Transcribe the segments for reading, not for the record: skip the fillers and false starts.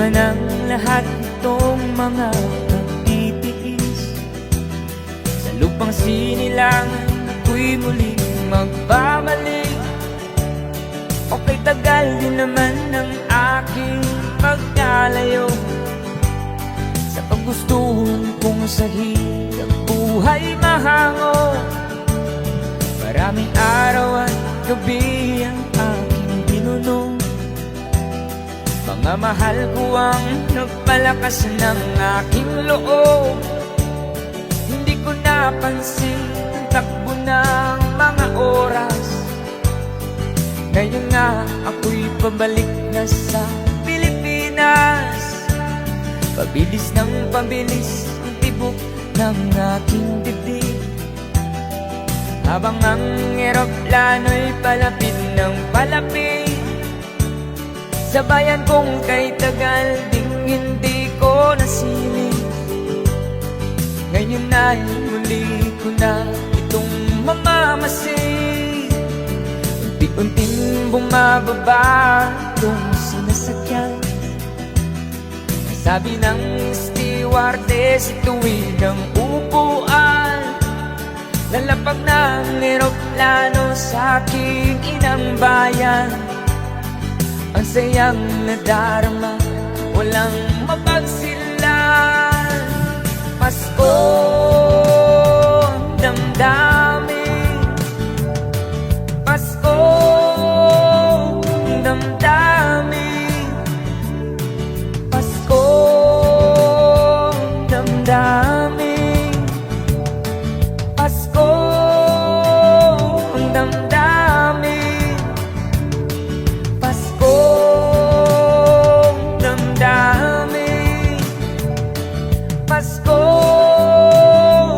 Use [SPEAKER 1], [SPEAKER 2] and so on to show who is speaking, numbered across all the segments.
[SPEAKER 1] Bunga ng lahat itong mga pagtitiis. Sa lupang sinilangan ako'y muling magbabalik. Okay, tagal din naman ng aking pagkalayo sa paggustuhan kong sa hirap buhay mahango. Maraming araw at gabi ang aking binunong. Mga mahal ko ang nagpalakas ng aking loob. Hindi ko napansin ang takbo ng mga oras. Ngayon nga ako'y pabalik na sa Pilipinas. Pabilis ng pabilis ang tibok ng aking dibdib, habang ang eroplano'y palapit ng palapit sa bayan kong kay tagal ding hindi ko nasilip. Ngayon ay muli ko na itong mamamasid. Unti-unting bumababa itong sinasakyan. Sabi ng stewardess, itu'y ng upuan. Lalapag ng eroplano sa aking inang bayan. Ang sayang nadarama, walang mapagsilan. Pasko ang damdamin, Pasko ang damdamin, Pasko ang damdamin, Pasko ang damdamin, Pasko ang damdamin, Pasko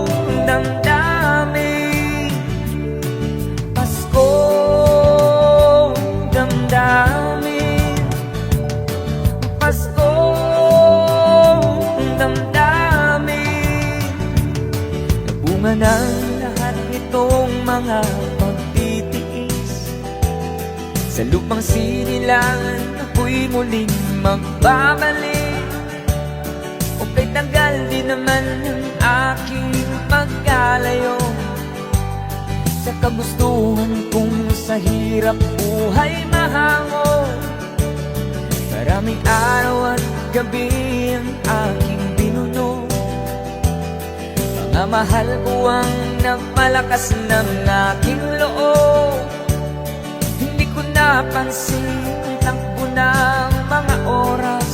[SPEAKER 1] ang damdamin, Pasko ang damdamin, Pasko ang damdamin. Nabunga ng lahat nitong mga pagtitiis. Sa lupang sinilangan ako'y muling magbabalik. Okay, tagal din naman ang aking pagkalayo sa kagustuhan kong sa hirap buhay mahango. Maraming araw at gabi ang aking binuno. Mga mahal ko ang nagpalakas ng aking loob. Hindi ko napansin ang takbo ng mga oras.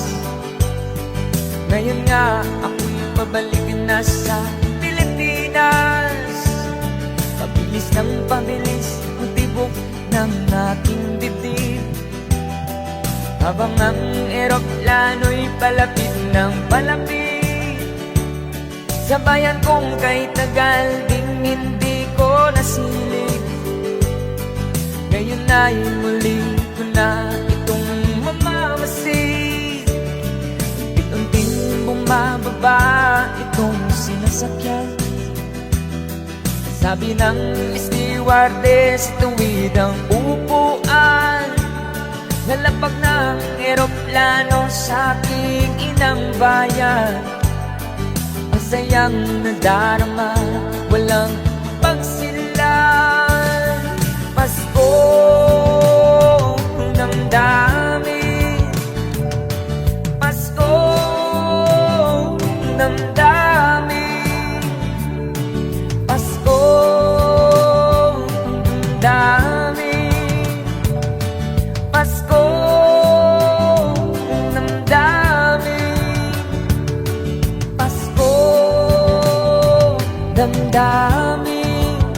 [SPEAKER 1] Ngayon nga ako'y pabalik na sa Pilipinas. Pabilis ng pabilis ang tibok ng aking dibdib, habang ang eroplano'y palapit ng palapit sa bayan kong kay tagal ding hindi ko nasilip. Ngayon ay muli ko na itong mamamasid. Unti-unting bumababa itong sinasakyan. Sabi ng stewardess, tuwid ang upuan. Lalapag ng eroplano sa aking inang bayan. Ang sayang nadarama, walang pagsilan. Pasko ang damdamin, Pasko ang damdamin, Pasko ang damdamin, Pasko ang damdamin, Pasko damdamin,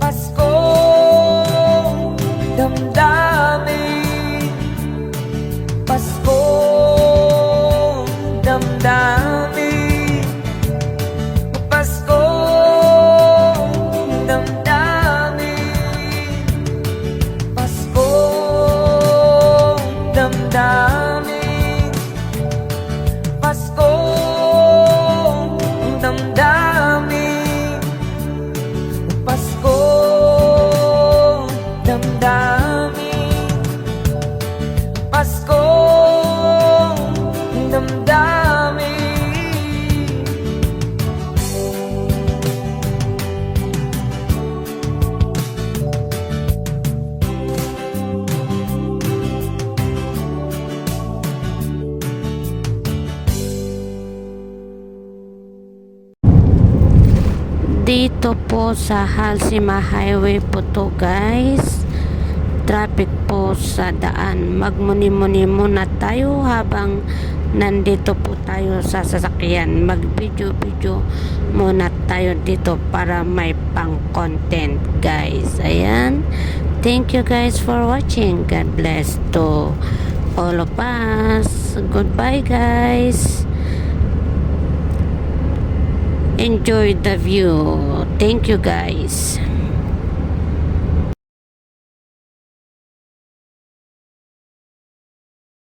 [SPEAKER 1] Pasko damdamin, Pasko damdamin, Pasko damdamin, Pasko damdamin, Pasko damdamin, Pasko damdamin, Pasko
[SPEAKER 2] Dito po sa Halsima Highway po to guys. Traffic po sa daan. Magmuni-muni muna tayo habang nandito po tayo sa sasakyan. Mag-video-video muna tayo dito para may pang content guys. Ayan. Thank you guys for watching. God bless to all of us. Goodbye guys. Enjoy the view. Thank you guys.